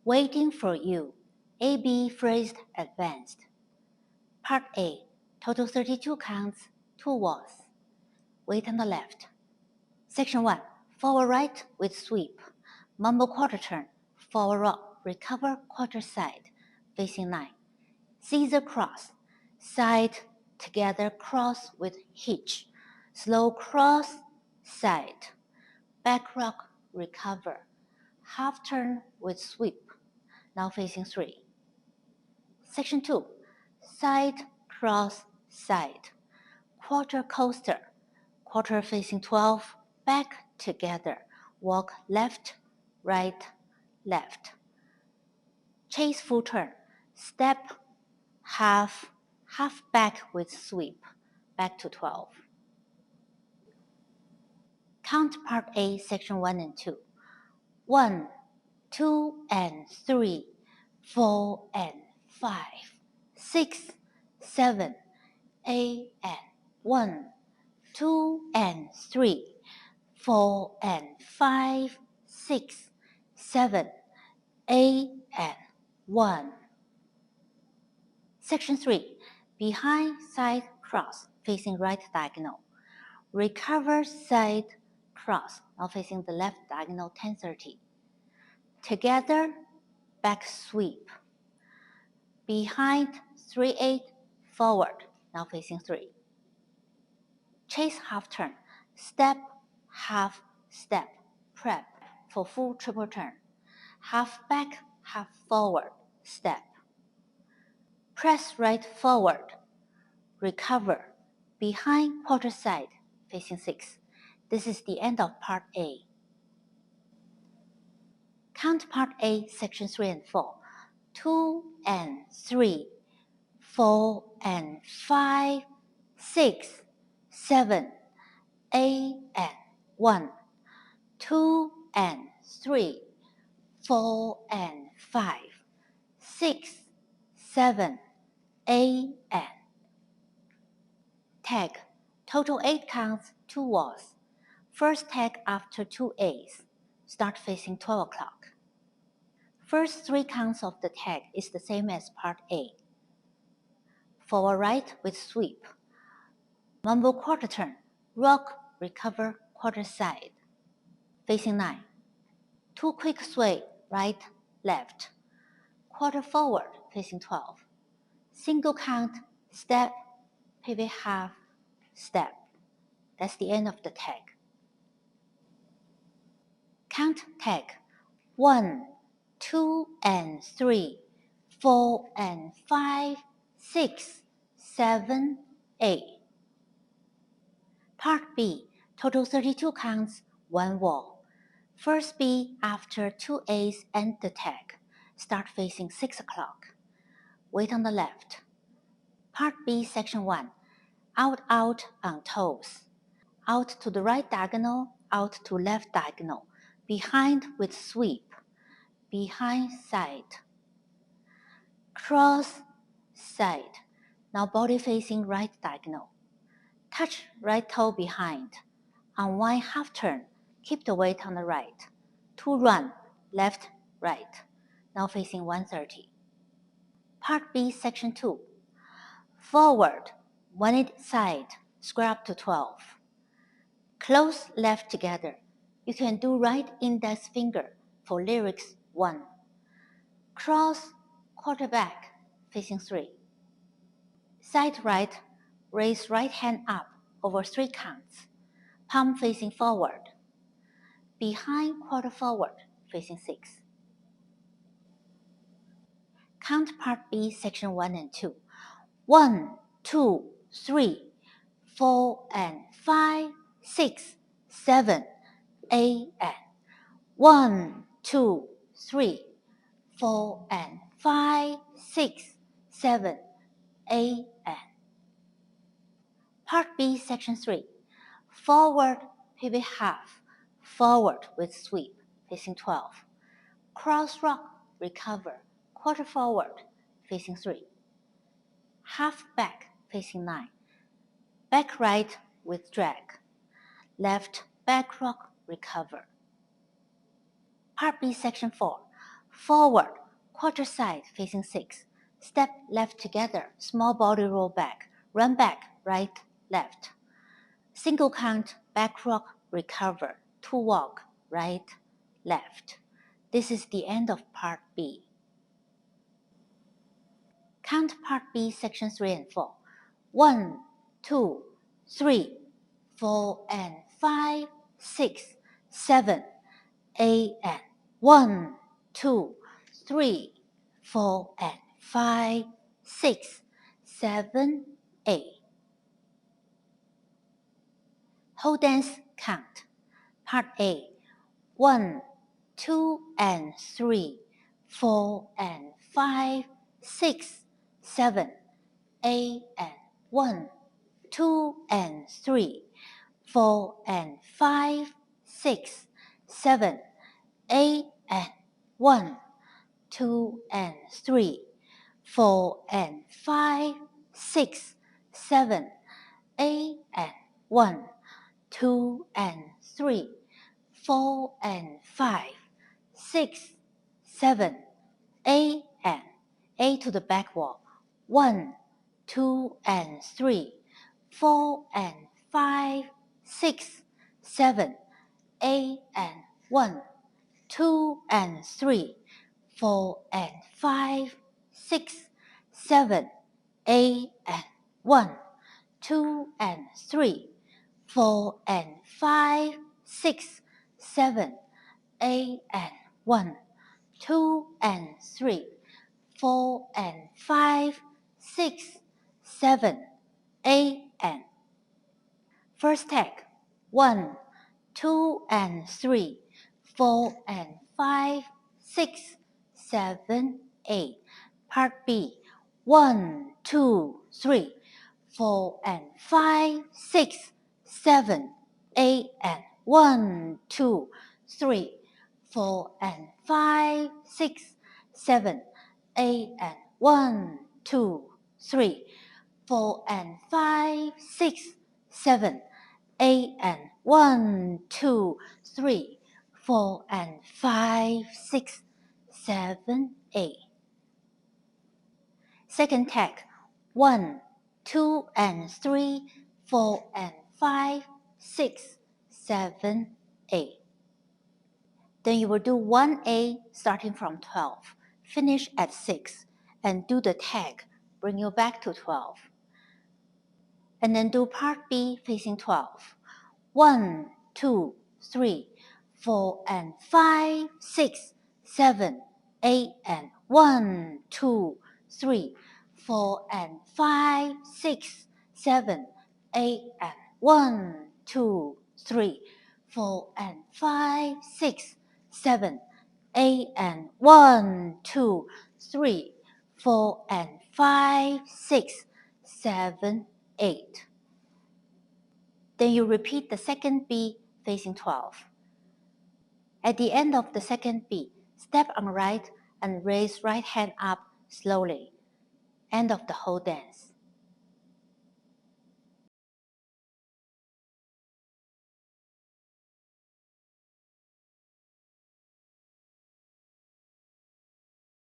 Waiting for you. A-B phrased advanced. Part A. Total 32 counts, 2 walls. Wait on the left. Section 1. Forward right with sweep. Mumble quarter turn. Forward rock. Recover quarter side. Facing 9. Caesar cross. Side together cross with hitch. Slow cross. Side. Back rock. Recover. Half turn with sweep. Now facing 3. Section 2. Side, cross, side. Quarter coaster. Quarter facing 12. Back together. Walk left, right, left. Chase full turn. Step, half, half back with sweep. Back to 12. Count Part A, Section 1 and 2. 1, 2, and 3, 4, and 5, 6, 7, 8, and 1, 2, and 3, 4, and 5, 6, 7, 8, and 1. Section 3. Behind side cross, facing right diagonal. Recover side cross, now facing the left diagonal 1030. Together, back sweep. Behind 3-8, forward, now facing 3. Chase half turn, step, half step, prep for full triple turn. Half back, half forward, step. Press right forward, recover, behind quarter side, facing 6. This is the end of Part A. Count Part A, Section 3 and 4. 2 and 3, 4 and 5, 6, 7, 8 and 1, 2 and 3, 4 and 5, 6, 7, 8 and tag. Total 8 counts, 2 walls. First tag after 2 A's. Start facing 12 o'clock. First 3 counts of the tag is the same as Part A. Forward right with sweep. Mumble quarter turn. Rock, recover, quarter side. Facing 9. 2 quick sway, right, left. Quarter forward, facing 12. Single count, step, pivot half, step. That's the end of the tag. Count tag. 1, 2 and 3, 4 and 5, 6, 7, 8. Part B. Total 32 counts, 1 wall. First B after 2 A's and the tag. Start facing 6 o'clock. Wait on the left. Part B, Section 1. Out, out on toes. Out to the right diagonal, out to left diagonal. Behind with sweep. Behind side. Cross side. Now body facing right diagonal. Touch right toe behind. Unwind half turn. Keep the weight on the right. 2 run, left, right. Now facing 130. Part B, Section 2. Forward, 1 side, square up to 12. Close left together. You can do right index finger for lyrics 1. Cross, quarter back, facing 3. Side right, raise right hand up over 3 counts. Palm facing forward. Behind quarter forward, facing 6. Count Part B, Section 1 and 2. 1, 2, 3, 4 and 5, 6, 7, 8 and 1, 2, 3, 4 and 5, 6, 7, 8 and Part B, Section 3. Forward, pivot half, forward with sweep, facing 12. Cross rock, recover, quarter forward, facing 3. Half back, facing 9. Back right with drag. Left back rock, recover. Part B, Section 4. Forward, quarter side facing 6. Step left together, small body roll back. Run back, right, left. Single count, back rock, recover. 2 walk, right, left. This is the end of part B. Count part B, section 3 and 4. 1, 2, 3, 4 and 5, 6, 7, 8 and 1, 2, 3, 4 and 5, 6, 7, 8. Whole dance count. Part A. 1, 2 and 3, 4 and 5, 6, 7, 8 and 1, 2 and 3, 4 and 5, 6, 7, 8 and 1, 2 and 3, 4 and 5, 6, 7, 8 and 1, 2 and 3, 4 and 5, 6, 7, 8 and 8 to the back wall. 1, 2 and 3, 4 and 5, 6, 7, 8 and 1, 2 and 3, 4 and 5, 6, 7, 8 and 1, 2 and 3, 4 and 5, 6, 7, 8 and 1, 2 and 3, 4 and 5, 6, 7, 8 and first tag. 1, 2 and 3, 4 and 5, 6, 7, 8. Part B. 1, 2, 3, 4 and 5, 6, 7, 8 and 1, 2, 3, 4 and 5, 6, 7, 8 and 1, 2, 3, 4 and 5, 6, 7, 8 and 1, 2, 3, 4 and 5, 6, 7, 8. Second tag. 1, 2 and 3, 4 and 5, 6, 7, 8. Then you will do 1A starting from 12, finish at 6, and do the tag, bring you back to 12. And then do part B facing 12. 1, 2, 3, 4 and 5, 6, 7, 8 and 1, 2, 3, 4 and 5, 6, 7, 8 and 1, 2, 3, 4 and 5, 6, 7, 8 and 1, 2, 3, 4 and 5, 6, 7, 8. Then you repeat the second B facing 12. At the end of the second B, step on right and raise right hand up slowly. End of the whole dance.